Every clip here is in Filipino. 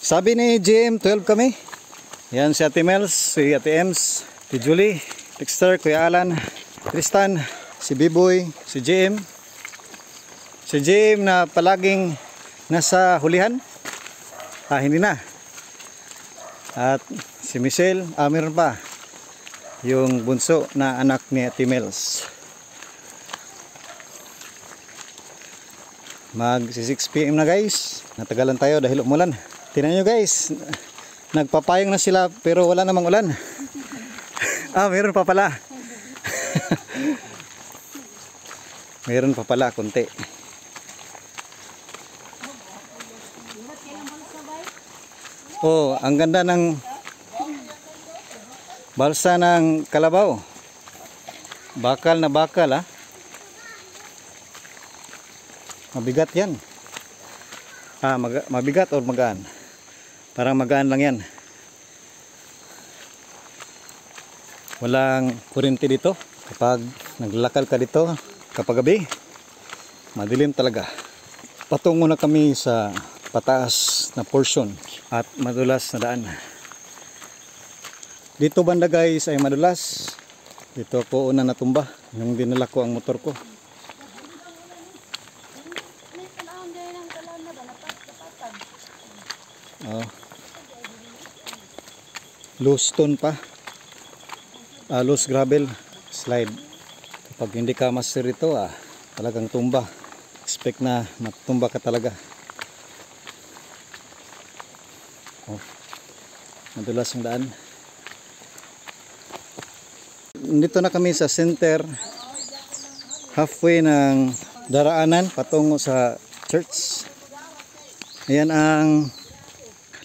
Sabi ni GM12 kami. Yan si Ate Mels, si Ate Ems, si Julie, Dexter, Kuya Alan, Tristan, si Biboy, si GM. Si GM na palaging nasa hulihan. Hindi na. At si Michelle, meron pa. Yung bunso na anak ni Ate Mels. Mag 6 PM na guys. Natagalan tayo dahil umulan. Tingnan nyo guys, nagpapayong na sila pero wala namang ulan. Meron pa pala. Meron pa pala konti. Ang ganda ng balsa ng kalabaw. Bakal na bakal Mabigat yan. Mabigat o magaan? Parang magaan lang yan. Walang kuryente dito. Kapag naglalakad ka dito, kapag gabi, madilim talaga. Patungo na kami sa pataas na portion at madulas na daan. Dito banda guys ay madulas. Dito ako una natumba nung dinala ko ang motor ko. Loose stone pa. Loose gravel slide. Kapag hindi ka master ito, talagang tumba. Expect na matumba ka talaga. Madulas ang daan. Nandito na kami sa center, halfway ng daraanan patungo sa church. Ayan ang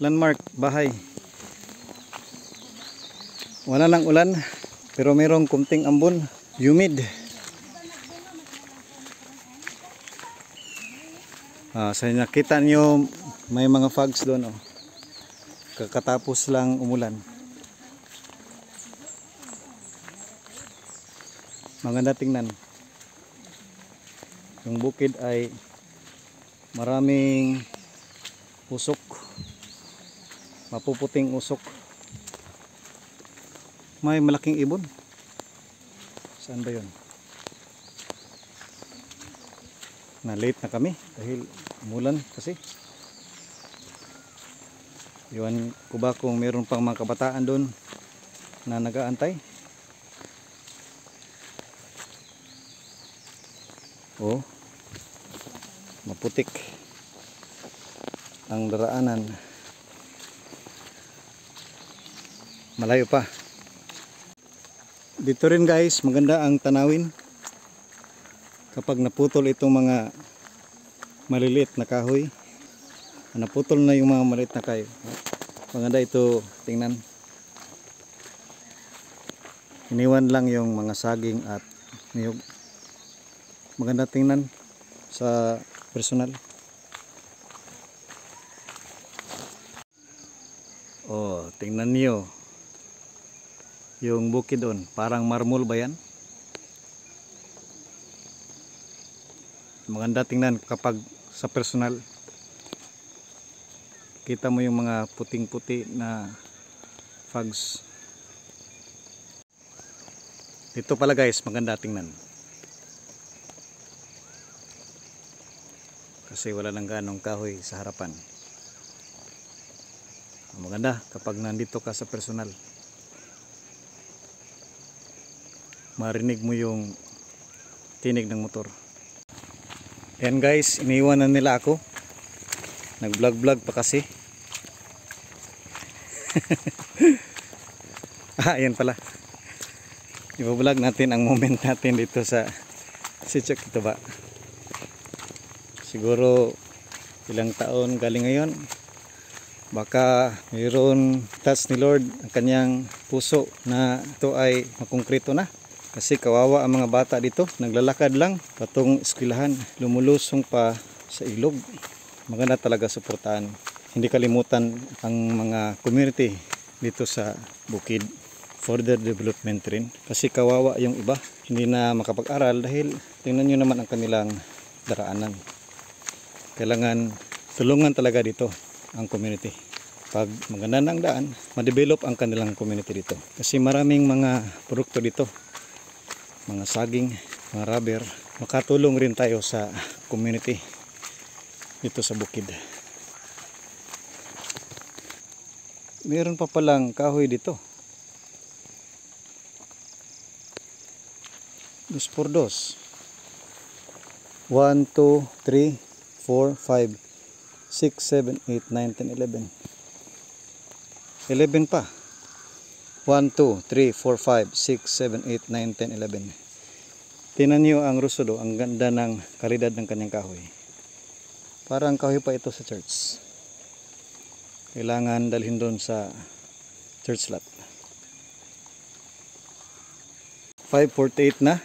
landmark bahay. Wala lang ulan pero mayroong kunting ambon, humid. Sa nakita nyo may mga fogs doon. Kakatapos lang umulan. Maganda tingnan. Yung bukid ay maraming usok, mapuputing usok. May malaking ibon. Saan ba yun? Na-late na kami dahil umulan kasi. Iwan ko ba kung meron pang mga kabataan doon na nag-aantay? Maputik ang daraanan. Malayo pa. Dito rin guys, maganda ang tanawin. Kapag naputol itong mga maliliit na kahoy, naputol na yung mga maliit na kahoy, maganda ito tingnan. Iniwan lang yung mga saging at niyog. Maganda tingnan sa personal. Tingnan niyo yung bukid doon, parang marmol ba yan? Maganda tingnan kapag sa personal. Kita mo yung mga puting-puti na fogs. Dito pala guys, maganda tingnan. Kasi wala lang ganong kahoy sa harapan. Maganda kapag nandito ka sa personal. Marinig mo yung tinig ng motor. Ayan guys, iniwan na nila ako. Nag-vlog pa kasi. Ayan pala. I-vlog natin ang moment natin dito sa Sitio Kitaba. Siguro ilang taon galing ngayon. Baka mayroon touch ni Lord ang kanyang puso na ito ay makongkrito na. Kasi kawawa ang mga bata dito, naglalakad lang patong eskwelahan, lumulusong pa sa ilog. Maganda talaga suportahan. Hindi kalimutan ang mga community dito sa bukid. Further development rin. Kasi kawawa yung iba, hindi na makapag-aral dahil tingnan nyo naman ang kanilang daraanan. Kailangan tulungan talaga dito ang community. pag maganda ng daan, ma-develop ang kanilang community dito. Kasi maraming mga produkto dito, mga saging, mga rubber. Makatulong rin tayo sa community dito sa bukid. Meron pa palang kahoy dito. 2 por 2. 1, 2, 3, 4, 5, 6, 7, 8, 9, 10, 11. 11 pa. 1, 2, 3, 4, 5, 6, 7, 8, 9, 10, 11. Tingnan nyo ang rusudo, ang ganda ng kalidad ng kanyang kahoy. Parang kahoy pa ito sa church. Kailangan dalhin doon sa church lot. 5:48 na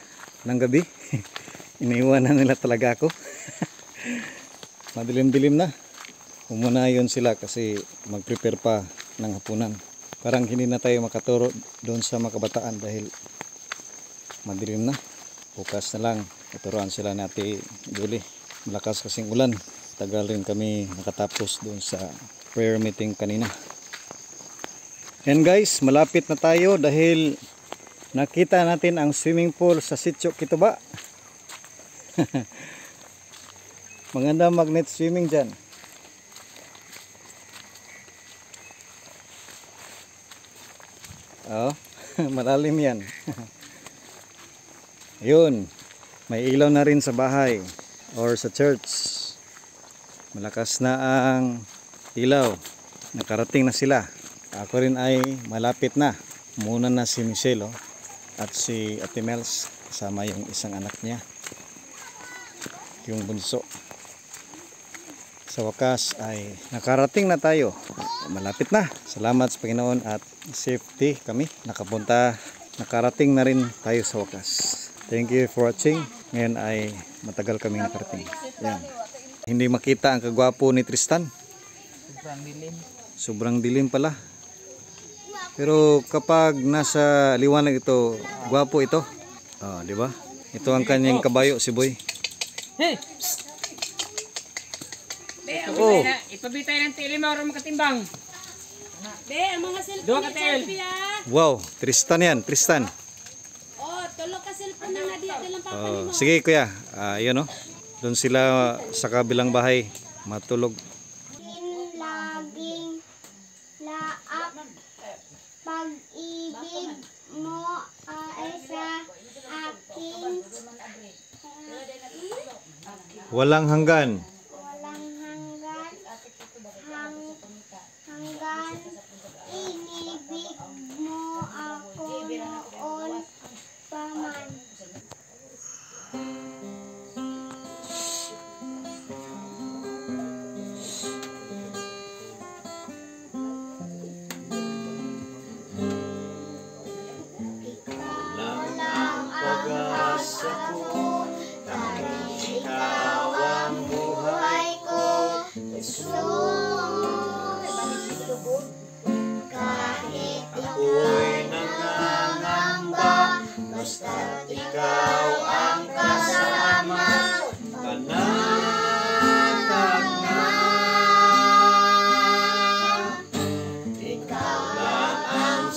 ng gabi. Iniwan na nila talaga ako. Madilim-dilim na. Umuna yun sila kasi mag-prepare pa ng hapunan. Parang hindi na tayo makaturo doon sa mga kabataan dahil madilim na. Bukas na lang ituruan sila natin Julie. Malakas kasing ulan. Tagal rin kami nakatapos doon sa prayer meeting kanina. And guys, malapit na tayo dahil nakita natin ang swimming pool sa Sitio Kituba. Maganda magnet swimming dyan. Oh, malalim yan. Ayun, may ilaw na rin sa bahay or sa church. Malakas na ang ilaw. Nakarating na sila. Ako rin ay malapit na. Muna na si Michelle at si Ate Mels kasama yung isang anak niya. Yung bunso. Sa wakas ay nakarating na tayo. Malapit na. Salamat sa Panginoon at safety kami. Nakarating na rin tayo sa wakas. Thank you for watching. Ngayon ay matagal kami nakarating. Yan. Hindi makita ang kagwapo ni Tristan. Sobrang dilim. Sobrang dilim pala. Pero kapag nasa liwanag ito, gwapo ito. Oh, di ba? Ito ang kanyang kabayo si Boy. Hey! Oh. Ipabitay ng tili mo ron makatimbang. Be, ang mga Dua cellphone ka ni tel. Selfie ah. Wow, Tristan yan, Tristan. Oh, tulo ka cellphone na nga dilang papa Oh, nimo. sige kuya, yun oh. Doon sila sa kabilang bahay matulog. Laging laak pag-ibig mo ay sa akin Walang hanggan. walang hanggan hanggan inibig mo ako noon pa man.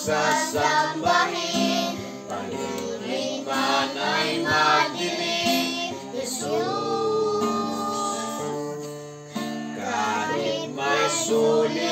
Sasambahin, pag-ibig man ay madilim, Jesus. Kahit may sulit